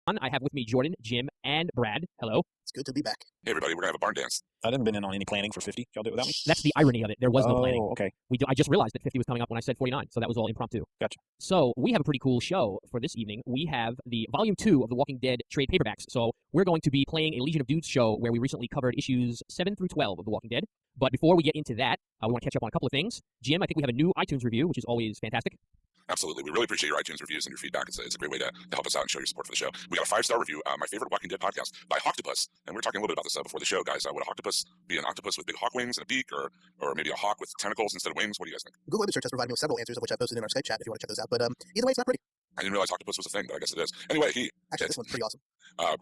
I have with me Jordan, Jim, and Brad. Hello. It's good to be back. Hey, everybody, we're going to have a barn dance. I haven't been in on any planning for 50. Y'all do it without me? That's the irony of it. There was no planning. Oh, okay. I just realized that 50 was coming up when I said 49, so that was all impromptu. Gotcha. So we have a pretty cool show for this evening. We have the Volume 2 of The Walking Dead trade paperbacks. So we're going to be playing a Legion of Dudes show where we recently covered issues 7 through 12 of The Walking Dead. But before we get into that, we want to catch up on a couple of things. Jim, I think we have a new iTunes review, which is always fantastic. Absolutely. We really appreciate your iTunes reviews and your feedback. It's a great way to help us out and show your support for the show. We got a 5-star review, my favorite Walking Dead podcast by Hoctopus. And we were talking a little bit about this before the show, guys. Would a octopus be an octopus with big hawk wings and a beak, or maybe a hawk with tentacles instead of wings? What do you guys think? Google image search has provided me with several answers, of which I posted in our Skype chat if you want to check those out. But either way, it's not pretty. I didn't realize octopus was a thing, but I guess it is. Anyway, Actually, this one's pretty awesome.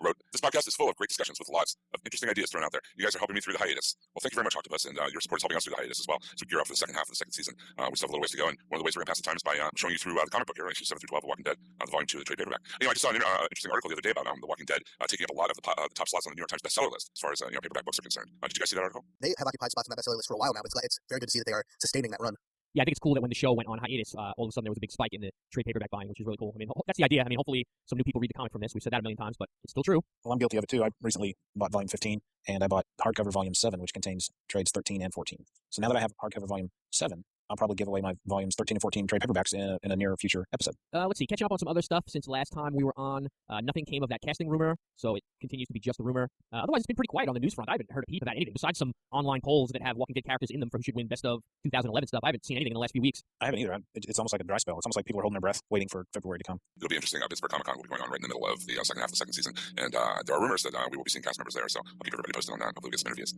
Wrote, this podcast is full of great discussions with lots of interesting ideas thrown out there. You guys are helping me through the hiatus. Well, thank you very much, Octopus, and your support is helping us through the hiatus as well. So gear up for the second half of the second season. We still have a little ways to go, and one of the ways we're going to pass the time is by showing you through the comic book here, issues 7 through 12 of Walking Dead, the Volume 2 of the trade paperback. Anyway, I just saw an interesting article the other day about The Walking Dead taking up a lot of the top slots on the New York Times bestseller list as far as paperback books are concerned. Did you guys see that article? They have occupied spots on that bestseller list for a while now. It's very good to see that they are sustaining that run. Yeah, I think it's cool that when the show went on hiatus, all of a sudden there was a big spike in the trade paperback buying, which is really cool. I mean, that's the idea. I mean, hopefully some new people read the comic from this. We've said that a million times, but it's still true. Well, I'm guilty of it too. I recently bought Volume 15, and I bought hardcover Volume 7, which contains trades 13 and 14. So now that I have hardcover Volume 7, I'll probably give away my volumes 13 and 14 trade paperbacks in a near future episode. Let's see. Catching up on some other stuff since last time we were on. Nothing came of that casting rumor, so it continues to be just a rumor. Otherwise, it's been pretty quiet on the news front. I haven't heard a peep about anything besides some online polls that have Walking Dead characters in them for who should win Best of 2011 stuff. I haven't seen anything in the last few weeks. I haven't either. It's almost like a dry spell. It's almost like people are holding their breath, waiting for February to come. It'll be interesting. Pittsburgh Comic Con will be going on right in the middle of the second half of the second season, and there are rumors that we will be seeing cast members there. So I'll keep everybody posted on that. Hopefully, we get some interviews.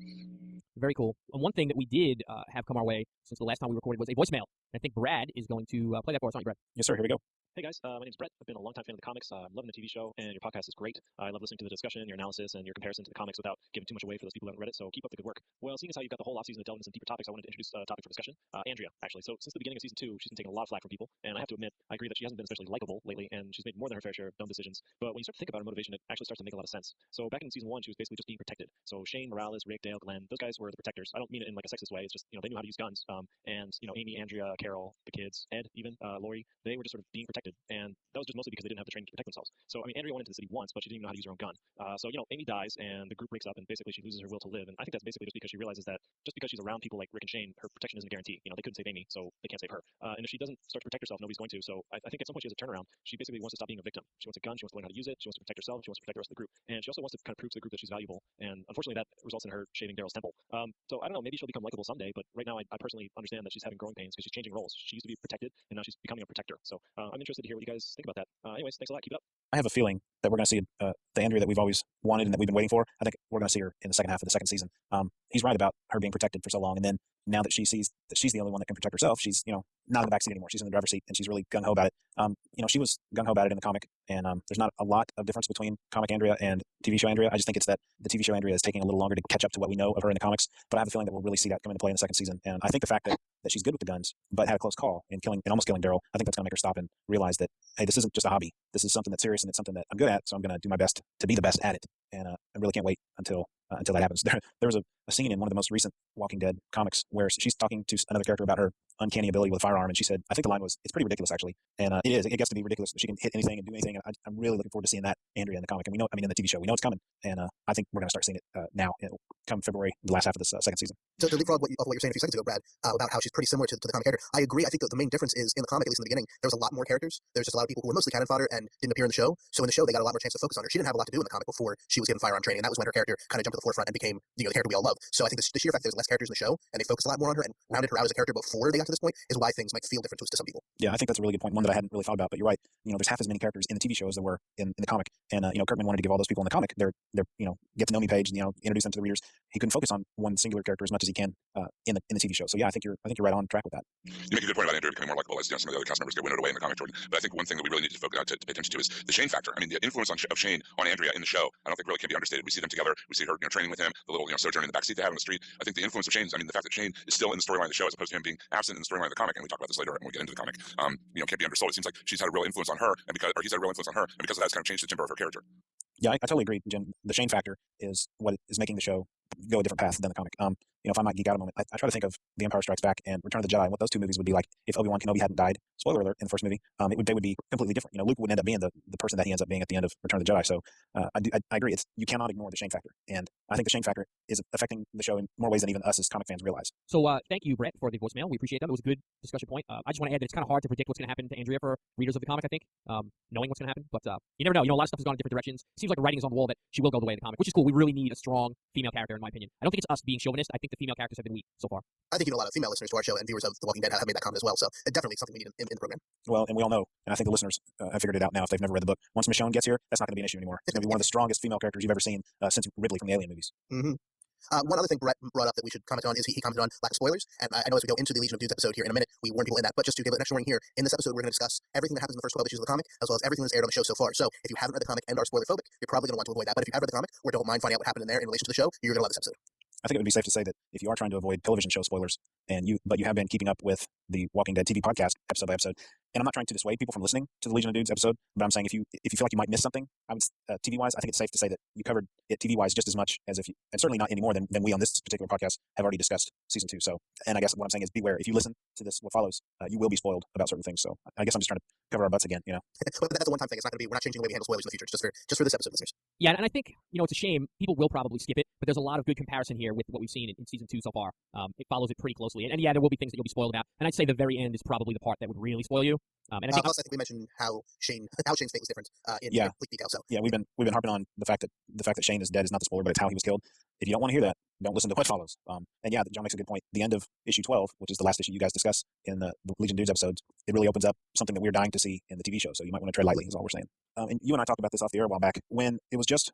Very cool. And one thing that we did have come our way since the last time we recorded was a voicemail. I think Brad is going to play that for us, aren't you, Brad? Yes, sir. Here we go. Hey guys, my name's Brett. I've been a longtime fan of the comics. I'm loving the TV show, and your podcast is great. I love listening to the discussion, your analysis, and your comparison to the comics without giving too much away for those people who haven't read it, so keep up the good work. Well, seeing as how you've got the whole offseason to delve into some deeper topics, I wanted to introduce a topic for discussion. Andrea, actually. So since the beginning of Season 2, she's been taking a lot of flack from people, and I have to admit, I agree that she hasn't been especially likable lately, and she's made more than her fair share of dumb decisions. But when you start to think about her motivation, it actually starts to make a lot of sense. So back in Season 1, she was basically just being protected. So Shane, Morales, Rick, Dale, Glenn, those guys were the protectors. I don't mean it in like a sexist way. It's just, they knew how to use guns. And, Amy, Andrea, Carol, the kids, Ed, even, Lori, they were just sort of being protected. And that was just mostly because they didn't have the training to protect themselves. So, Andrea went into the city once, but she didn't even know how to use her own gun. So, Amy dies and the group breaks up and basically she loses her will to live. And I think that's basically just because she realizes that just because she's around people like Rick and Shane, her protection isn't a guarantee. They couldn't save Amy, so they can't save her. And if she doesn't start to protect herself, nobody's going to. So I think at some point she has a turnaround. She basically wants to stop being a victim. She wants a gun. She wants to learn how to use it. She wants to protect herself. She wants to protect the rest of the group. And she also wants to kind of prove to the group that she's valuable. And unfortunately that results in her shaving Daryl's temple. So I don't know, maybe she'll become likable someday, but right now I personally understand that she's having growing pains because she's changing roles. She used to be protected and now she's becoming a protector. So I'm interested to hear what you guys think about that. Anyways, thanks a lot. Keep it up. I have a feeling that we're going to see the Andrea that we've always wanted and that we've been waiting for. I think we're going to see her in the second half of the second season. He's right about her being protected for so long, and then now that she sees that she's the only one that can protect herself, she's not in the backseat anymore. She's in the driver's seat, and she's really gung ho about it. She was gung ho about it in the comic, and there's not a lot of difference between comic Andrea and TV show Andrea. I just think it's that the TV show Andrea is taking a little longer to catch up to what we know of her in the comics. But I have a feeling that we'll really see that come into play in the second season. And I think the fact that she's good with the guns, but had a close call in almost killing Daryl, I think that's going to make her stop and realize that, hey, this isn't just a hobby. This is something that's serious and it's something that I'm good at. So I'm going to do my best to be the best at it. And I really can't wait until that happens. There was a scene in one of the most recent Walking Dead comics where she's talking to another character about her uncanny ability with a firearm, and she said, I think the line was, it's pretty ridiculous actually. And it is. It gets to be ridiculous that she can hit anything and do anything. I'm really looking forward to seeing that Andrea in the comic. And in the TV show, we know it's coming. And I think we're going to start seeing it now. It'll come February, the last half of this second season. So to leapfrog what you were saying a few seconds ago, Brad, about how she's pretty similar to the comic character, I agree. I think that the main difference is in the comic, at least in the beginning, there was a lot more characters. There's just a lot of people who were mostly cannon fodder and didn't appear in the show. So in the show, they got a lot more chance to focus on her. She didn't have a lot to do in the comic before she was given firearm training, and that was when her character kind of jumped to the forefront and became the character we all love. So I think the sheer fact that there's less characters in the show and they focused a lot more on her and rounded her out as a character before they got to this point is why things might feel different to some people. Yeah, I think that's a really good point. One that I hadn't really thought about, but you're right. There's half as many characters in the TV show as there were in the comic. And Kirkman wanted to give all those people in the comic their get to know me page and introduce them to the readers. He couldn't focus on one singular character as much as he can in the TV show. So yeah, I think you're right on track with that. You make a good point about Andrea becoming more likable as some of the other cast members get winnowed away in the comic, Jordan. But I think one thing that we really need to focus to pay attention to is the Shane factor. I mean, the influence of Shane on Andrea in the show, I don't think really can be understated. We see them together. We see her training with him, the little sojourn in the backseat they have on the street. I think the influence of Shane, the fact that Shane is still in the storyline of the show as opposed to him being absent in the storyline of the comic, and we talk about this later when we get into the comic, can't be undersold. It seems like she's had a real influence on her, he's had a real influence on her, and because of that, it's kind of changed the timbre of her character. Yeah, I totally agree, Jim. The Shane factor is what is making the show go a different path than the comic. if I might geek out a moment, I try to think of The Empire Strikes Back and Return of the Jedi, and what those two movies would be like if Obi-Wan Kenobi hadn't died. Spoiler alert, in the first movie, they would be completely different. Luke wouldn't end up being the person that he ends up being at the end of Return of the Jedi. So I agree. You cannot ignore the shame factor, and I think the shame factor is affecting the show in more ways than even us as comic fans realize. So thank you, Brett, for the voicemail. We appreciate that. It was a good discussion point. I just want to add that it's kind of hard to predict what's going to happen to Andrea for readers of the comic, I think, knowing what's going to happen. But you never know. A lot of stuff has gone in different directions. It seems like the writing is on the wall that she will go the way of the comic, which is cool. We really need a strong female character, in my opinion. I don't think it's us being chauvinist. I think the female characters have been weak so far. I think a lot of female listeners to our show and viewers of The Walking Dead have made that comment as well. So it's definitely something we need in the program. Well, and we all know, and I think the listeners have figured it out now if they've never read the book. Once Michonne gets here, that's not going to be an issue anymore. It's going to be one of the strongest female characters you've ever seen since Ripley from the Alien movies. Mm-hmm. One other thing Brett brought up that we should comment on is he commented on lack of spoilers. And I know as we go into the Legion of Dudes episode here in a minute, we warn people in that. But just to give an extra warning here, in this episode, we're going to discuss everything that happens in the first 12 issues of the comic, as well as everything that's aired on the show so far. So if you haven't read the comic and are spoiler phobic, you're probably going to want to avoid that. But if you have read the comic or don't mind finding out what happened in there in relation to the show, you're going to love this episode. I think it would be safe to say that if you are trying to avoid television show spoilers, but you have been keeping up with the Walking Dead TV podcast episode by episode, and I'm not trying to dissuade people from listening to the Legion of Dudes episode, but I'm saying if you feel like you might miss something, TV wise, I think it's safe to say that you covered it TV wise just as much as and certainly not any more than we on this particular podcast have already discussed season 2. So, and I guess what I'm saying is beware. If you listen to this, what follows, you will be spoiled about certain things. So I guess I'm just trying to cover our butts again, But that's a one-time thing. It's not going to be. We're not changing the way we handle spoilers in the future. It's just for this episode, listeners. Yeah, and I think it's a shame. People will probably skip it, but there's a lot of good comparison here with what we've seen in season 2 so far. It follows it pretty closely, and yeah, there will be things that you'll be spoiled about. And I'd say the very end is probably the part that would really spoil you. And I think we mentioned how Shane's fate was different in complete detail. So yeah, we've been harping on the fact that Shane is dead is not the spoiler, but it's how he was killed. If you don't want to hear that, don't listen to what follows. And yeah, John makes a good point. The end of issue 12, which is the last issue you guys discuss in the Legion Dudes episodes, it really opens up something that we're dying to see in the TV show. So you might want to tread lightly, is all we're saying. And you and I talked about this off the air a while back when it was just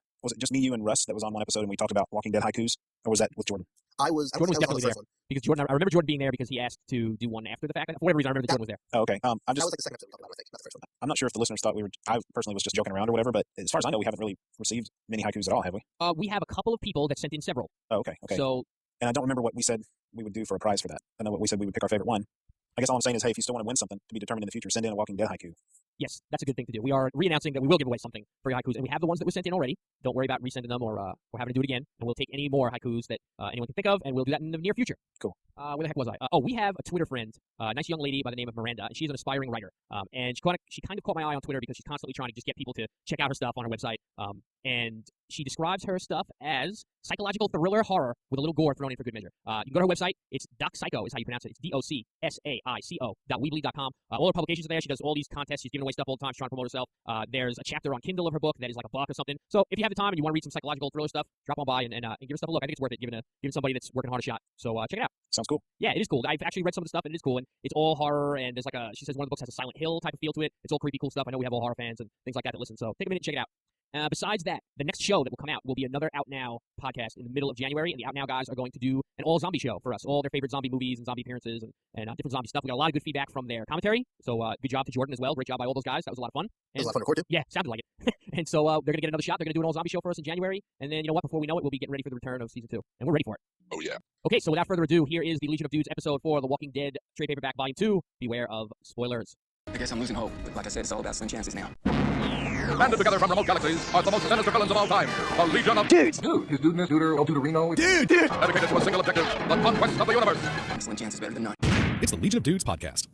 me, you, and Russ that was on one episode and we talked about Walking Dead haikus, or was that with Jordan? Jordan was definitely there. Because Jordan, I remember Jordan being there because he asked to do one after the fact. For whatever reason, I remember that Jordan was there. Oh, okay. That was like the second episode we talked about, I think, not the first one. I'm not sure if the listeners thought I personally was just joking around or whatever, but as far as I know, we haven't really received many haikus at all, have we? We have a couple of people that sent in several. Oh, okay. So, and I don't remember what we said we would do for a prize for that. I know what we said we would pick our favorite one. I guess all I'm saying is, hey, if you still want to win something to be determined in the future, send in a Walking Dead haiku. Yes, that's a good thing to do. We are re-announcing that we will give away something for your haikus, and we have the ones that were sent in already. Don't worry about resending them or having to do it again. And we'll take any more haikus that anyone can think of, and we'll do that in the near future. Cool. Where the heck was I? We have a Twitter friend, a nice young lady by the name of Miranda, and she's an aspiring writer. And she kind of caught my eye on Twitter because she's constantly trying to just get people to check out her stuff on her website. And she describes her stuff as psychological thriller horror with a little gore thrown in for good measure. You can go to her website. It's DocPsycho is how you pronounce it. It's DocSaico.weebly.com. All her publications are there. She does all these contests. She's giving away stuff all the time. She's trying to promote herself. There's a chapter on Kindle of her book that is like a book or something. So if you have the time and you want to read some psychological thriller stuff, drop on by and give her stuff a look. I think it's worth it giving somebody that's working hard a shot. So check it out. Sounds cool. Yeah, it is cool. I've actually read some of the stuff and it is cool. And it's all horror and there's she says one of the books has a Silent Hill type of feel to it. It's all creepy, cool stuff. I know we have all horror fans and things like that listen. So take a minute and check it out. Besides that, the next show that will come out will be another Out Now podcast in the middle of January, and the Out Now guys are going to do an all-zombie show for us, all their favorite zombie movies and zombie appearances and different zombie stuff. We got a lot of good feedback from their commentary, so good job to Jordan as well. Great job by all those guys. That was a lot of fun. It was a lot of fun to record, too. Yeah, sounded like it. And so they're going to get another shot. They're going to do an all-zombie show for us in January, and then, you know what, before we know it, we'll be getting ready for the return of Season 2, and we're ready for it. Oh, yeah. Okay, so without further ado, here is the Legion of Dudes episode 4 of The Walking Dead trade paperback Volume 2. Beware of spoilers. I guess I'm losing hope, but like I said, it's all about slim chances now. Banded together from remote galaxies are the most sinister villains of all time. The Legion of Dudes. Dude, his dudeness, duder, El Duderino. Dude. Dedicated to a single objective, the conquest of the universe. Slim chances better than none. It's the Legion of Dudes podcast.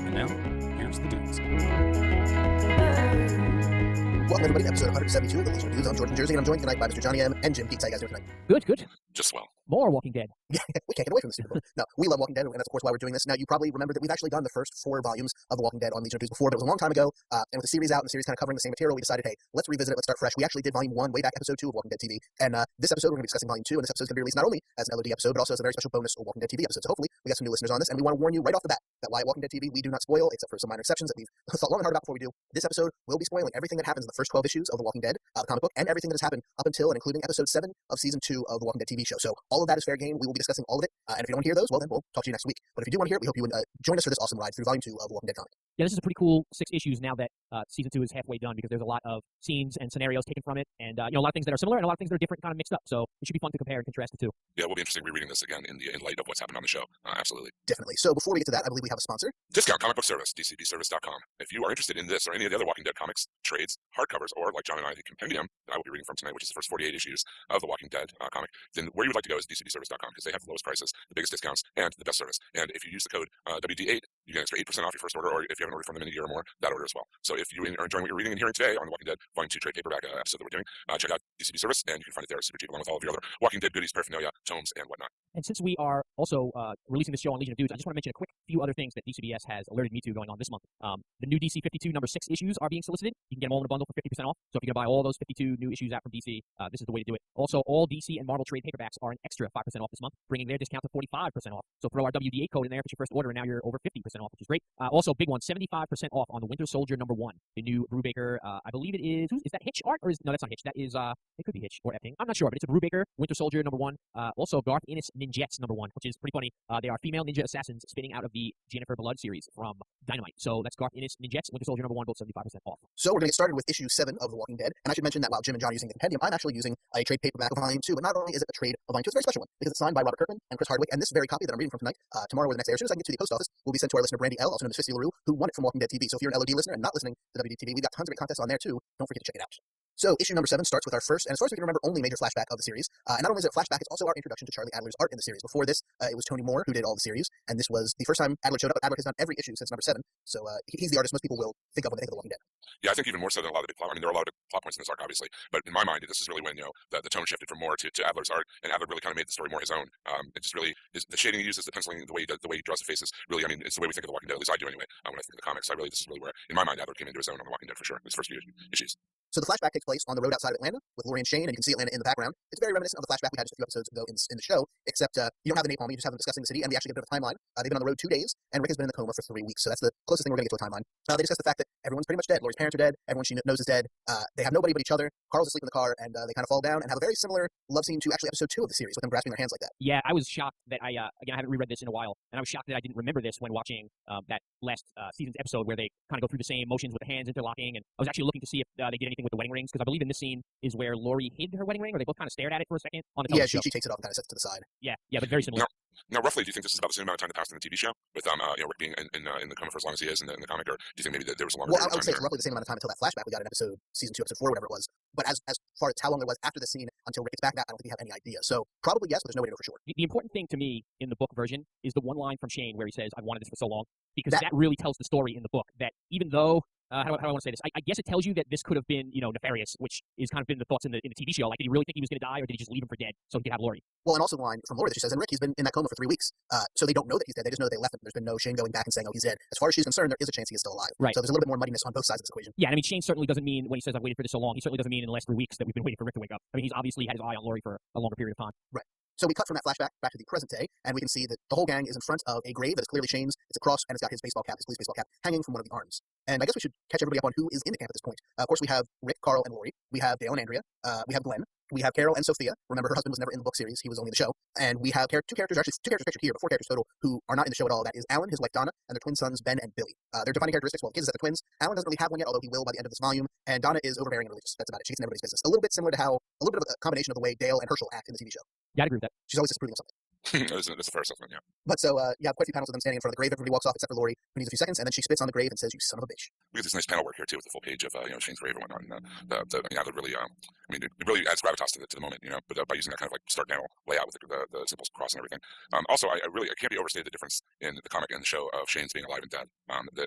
And now, here's the dudes. Welcome, everybody, to episode 172 of the Legion of Dudes. I'm Jordan Jersey, and I'm joined tonight by Mr. Johnny M. and Jim Pete. How you guys doing tonight? Good. Just swell. More Walking Dead. Yeah, we can't get away from this stupid book. No, we love Walking Dead, and that's, of course, why we're doing this. Now, you probably remember that we've actually done the first 4 volumes of The Walking Dead on Legion of Dudes before, but it was a long time ago, and with the series out and the series kind of covering the same material, we decided, hey, let's revisit it, let's start fresh. We actually did Volume 1 way back, Episode 2 of Walking Dead TV, and this episode, we're going to be discussing Volume 2, and this episode is going to be released not only as an LOD episode, but also as a very special bonus Walking Dead TV episode. So hopefully, we got some new listeners on this, and we want to warn you right off the bat that why Walking Dead TV, we do not spoil, except for some minor exceptions that we've thought long and hard about before we do. This episode will be spoiling everything that happens in the first 12 issues of The Walking Dead, the comic book, and everything that has happened up until and including Episode 7 of Season 2 of The Walking Dead TV show. So all of that is fair game. We will be discussing all of it, and if you don't want to hear those, well, then we'll talk to you next week. But if you do want to hear it, we hope you would join us for this awesome ride through Volume 2 of The Walking Dead comic. Yeah, this is a pretty cool 6 issues now that season 2 is halfway done, because there's a lot of scenes and scenarios taken from it, and a lot of things that are similar and a lot of things that are different, kind of mixed up. So it should be fun to compare and contrast the two. Yeah, we'll be interested rereading this again in light of what's happened on the show. Absolutely. Definitely. So before we get to that, I believe we have a sponsor. Discount Comic Book Service, dcbservice.com. If you are interested in this or any of the other Walking Dead comics, trades, hardcovers, or like John and I, the compendium that I will be reading from tonight, which is the first 48 issues of the Walking Dead comic, then where you would like to go is dcbservice.com, because they have the lowest prices, the biggest discounts, and the best service. And if you use the code WD8, you get an extra 8% off your first order, or if you haven't ordered from them in a year or more, that order as well. So if you are enjoying what you're reading and hearing today on the Walking Dead Volume 2 trade paperback episode that we're doing, check out DCB Service, and you can find it there super cheap, along with all of your other Walking Dead goodies, paraphernalia, tomes, and whatnot. And since we are also releasing this show on Legion of Dudes, I just want to mention a quick few other things that DCBS has alerted me to going on this month. The new DC 52 number 6 issues are being solicited. You can get them all in a bundle for 50% off. So if you're going to buy all those 52 new issues out from DC, this is the way to do it. Also, all DC and Marvel trade paperbacks are an extra 5% off this month, bringing their discount to 45% off. So throw our WD8 code in there for your first order, and now you're over 50% off, which is great. Also, big one, 75% off on the Winter Soldier number 1, the new Brubaker. I believe it is. Is that Hitch art, or no? That's not Hitch. That is it could be Hitch or Epping. I'm not sure, but it's a Brubaker Winter Soldier number 1. Also, Garth Ennis Ninjets number 1, which is pretty funny. They are female ninja assassins spinning out of the Jennifer Blood series from Dynamite. So that's Garth Ennis Ninjets, Winter Soldier number 1, both 75% off. So we're going to get started with issue 7 of The Walking Dead. And I should mention that while Jim and John are using the compendium, I'm actually using a trade paperback of Volume 2. But not only is it a trade of Volume 2, it's a very special one, because it's signed by Robert Kirkman and Chris Hardwick. And this very copy that I'm reading from tonight, tomorrow or the next day, or as soon as I can get to the post office, will be sent to our listener Brandy L, also known as Fisty LaRue, who won it from Walking Dead TV. So if you're an LOD listener and not listening to WDTV, we've got tons of great contests on there too. Don't forget to check it out. So issue number 7 starts with our first, and as far as we can remember, only major flashback of the series. And not only is it a flashback, it's also our introduction to Charlie Adler's art in the series. Before this, it was Tony Moore who did all the series, and this was the first time Adler showed up. Adler has done every issue since number 7, so he's the artist most people will think of when they think of The Walking Dead. Yeah, I think even more so than a lot of the big plot. I mean, there are a lot of big plot points in this arc, obviously, but in my mind, this is really when the tone shifted from Moore to Adler's art, and Adler really kind of made the story more his own. It just really is the shading he uses, the penciling, the way he draws the faces. Really, I mean, it's the way we think of The Walking Dead. At least I do anyway. When I think of the comics, this is really where, in my mind, Adler came into his own on The Walking Dead for sure. His first few issues. So the flashback takes place on the road outside of Atlanta with Lori and Shane, and you can see Atlanta in the background. It's very reminiscent of the flashback we had just a few episodes ago in the show, except you don't have the napalm, you just have them discussing the city, and we actually get a bit of a timeline. They've been on the road 2 days, and Rick has been in the coma for 3 weeks, so that's the closest thing we're going to get to a timeline. They discuss the fact that everyone's pretty much dead. Lori's parents are dead, everyone she knows is dead, they have nobody but each other, Carl's asleep in the car, and they kind of fall down and have a very similar love scene to actually episode 2 of the series, with them grasping their hands like that. Yeah, I was shocked that again, I haven't reread this in a while, and I was shocked that I didn't remember this when watching that last season's episode where they kind of go through the same motions with the hands interlocking, and I was actually looking to see if they did anything with the wedding rings, because I believe in this scene is where Lori hid her wedding ring, or they both kind of stared at it for a second on the television. Yeah, she takes it off and kind of sets it to the side. Yeah, but very similar. Now, roughly, do you think this is about the same amount of time that passed in the TV show, with Rick being in the coma for as long as he is in the comic, or do you think maybe there was a longer Well, period I would say of it's time roughly the same amount of time until that flashback we got in season 2, episode 4, whatever it was. But as far as how long it was after the scene until Rick gets back, that I don't think we have any idea. So probably yes, but there's no way to know for sure. The important thing to me in the book version is the one line from Shane where he says, "I've wanted this for so long," because that really tells the story in the book. That even though how do I want to say this? I guess it tells you that this could have been, nefarious, which is kind of been the thoughts in the TV show. Like, did he really think he was going to die, or did he just leave him for dead so he could have Lori? Well, and also the line from Lori that she says, and Rick, he's been in that coma for 3 weeks. So they don't know that he's dead. They just know that they left him. There's been no Shane going back and saying, oh, he's dead. As far as she's concerned, there is a chance he is still alive. Right. So there's a little bit more muddiness on both sides of this equation. Yeah, and I mean, Shane certainly doesn't mean, when he says I've waited for this so long, he certainly doesn't mean in the last 3 weeks that we've been waiting for Rick to wake up. I mean, he's obviously had his eye on Lori for a longer period of time. Right. So we cut from that flashback back to the present day, and we can see that the whole gang is in front of a grave that is clearly Shane's. It's a cross, and it's got his baseball cap, his police baseball cap, hanging from one of the arms. And I guess we should catch everybody up on who is in the camp at this point. Of course, we have Rick, Carl, and Lori. We have Dale and Andrea. We have Glenn. We have Carol and Sophia. Remember, her husband was never in the book series. He was only in the show. And we have two characters pictured here, but 4 characters total who are not in the show at all. That is Alan, his wife Donna, and their twin sons, Ben and Billy. Their defining characteristics, well, the kids is that they're twins. Alan doesn't really have one yet, although he will by the end of this volume. And Donna is overbearing and religious. That's about it. She gets in everybody's business. A little bit similar to a little bit of a combination of the way Dale and Herschel act in the TV show. Yeah, I agree with that. She's always disapproving of something. That's a fair assessment, yeah. But so you have quite a few panels of them standing in front of the grave. Everybody walks off except for Lori, who needs a few seconds, and then she spits on the grave and says, "You son of a bitch." We get this nice panel work here too, with the full page of Shane's grave and whatnot. And that really, it really adds gravitas to the moment, But by using that kind of like start panel layout with the simple cross and everything. Also, I can't be overstated the difference in the comic and the show of Shane's being alive and dead.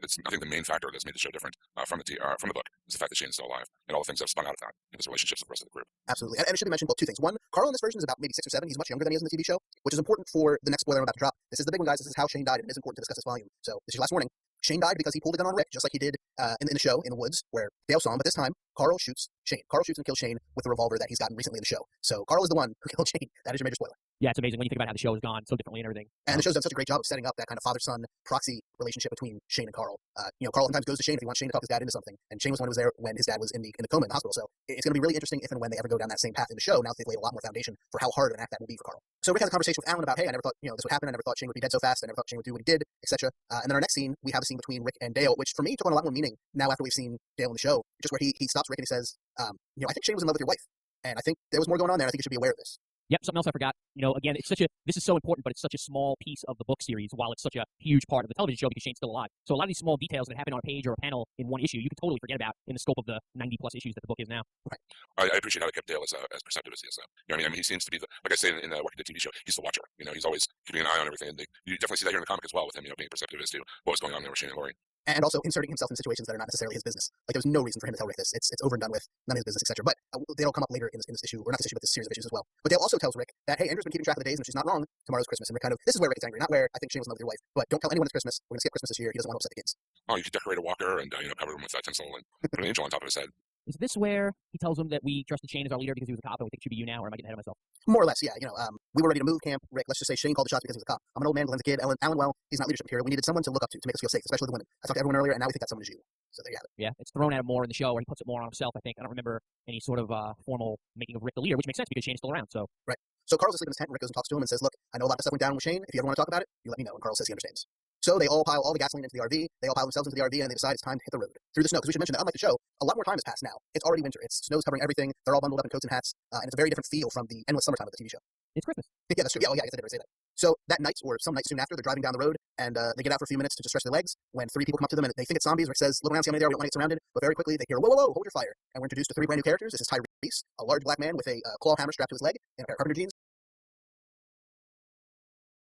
It's I think the main factor that's made the show different from the book is the fact that Shane's still alive and all the things that have spun out of that in his relationships with the rest of the group. Absolutely, and it should be mentioned, well, 2 things. One, Carl in this version is about maybe 6 or 7. He's much younger than he is in the TV show, which is important for the next spoiler I'm about to drop. This is the big one, guys. This is how Shane died, and it is important to discuss this volume. So this is your last warning. Shane died because he pulled a gun on Rick, just like he did in the show in the woods, where Dale saw him. But this time, Carl shoots Shane. Carl shoots and kills Shane with the revolver that he's gotten recently in the show. So Carl is the one who killed Shane. That is your major spoiler. Yeah, it's amazing when you think about how the show has gone so differently and everything. And the show's done such a great job of setting up that kind of father-son proxy relationship between Shane and Carl. Carl oftentimes goes to Shane if he wants Shane to talk his dad into something, and Shane was the one who was there when his dad was in the coma in the hospital. So it's going to be really interesting if and when they ever go down that same path in the show. Now that they've laid a lot more foundation for how hard of an act that will be for Carl. So Rick has a conversation with Alan about, hey, I never thought this would happen. I never thought Shane would be dead so fast. I never thought Shane would do what he did, etc. And then our next scene, we have a scene between Rick and Dale, which for me took on a lot more meaning now after we've seen Dale in the show, just where he stops Rick and he says, I think Shane was in love with your wife, and I think there was more going on there. I think you should be aware of this. Yep, something else I forgot. Again, this is so important, but it's such a small piece of the book series while it's such a huge part of the television show because Shane's still alive. So a lot of these small details that happen on a page or a panel in one issue, you can totally forget about in the scope of the 90-plus issues that the book is now. Right. I appreciate how they kept Dale as perceptive as he is, though. I mean, he seems to be, like I say in the Walking Dead TV show, he's the watcher. He's always keeping an eye on everything. And you definitely see that here in the comic as well with him, being perceptive as to what was going on there with Shane and Laurie. And also inserting himself in situations that are not necessarily his business. Like, there's no reason for him to tell Rick this. It's over and done with, none of his business, etc. But they'll come up later in this issue, or not this issue, but this series of issues as well. But Dale also tells Rick that, hey, Andrew's been keeping track of the days, and if she's not wrong, tomorrow's Christmas. And Rick this is where Rick gets angry, not where I think Shane was in love with your wife. But don't tell anyone it's Christmas. We're going to skip Christmas this year. He doesn't want to upset the kids. Oh, you could decorate a walker and cover him with that tinsel and put an angel on top of his head. Is this where he tells him that we trusted Shane as our leader because he was a cop and we think it should be you now, or am I getting ahead of myself? More or less, yeah. We were ready to move camp. Rick, let's just say Shane called the shots because he was a cop. I'm an old man, Glenn's a kid. Alan, well, he's not leadership material. We needed someone to look up to make us feel safe, especially the women. I talked to everyone earlier, and now we think that someone is you. So there you have it. Yeah, it's thrown at him more in the show, or he puts it more on himself, I think. I don't remember any sort of formal making of Rick the leader, which makes sense because Shane's still around, so. Right. So Carl's asleep in his tent, and Rick goes and talks to him and says, look, I know a lot of stuff went down with Shane. If you ever want to talk about it, you let me know. And Carl says he understands. So they all pile all the gasoline into the RV. They all pile themselves into the RV, and they decide it's time to hit the road through the snow. Because we should mention that, unlike the show, a lot more time has passed now. It's already winter. Snow's covering everything. They're all bundled up in coats and hats, and it's a very different feel from the endless summertime of the TV show. It's Christmas. Yeah, that's true. Yeah, I guess I did already say that. So that night, or some night soon after, they're driving down the road, and they get out for a few minutes to just stretch their legs. When three people come up to them, and they think it's zombies. Rick says, look around, see how many there are. We don't want to get surrounded. But very quickly, they hear, whoa, hold your fire. And we're introduced to three brand new characters. This is Tyrese, a large black man with a claw hammer strapped to his leg, and a pair of carpenter jeans.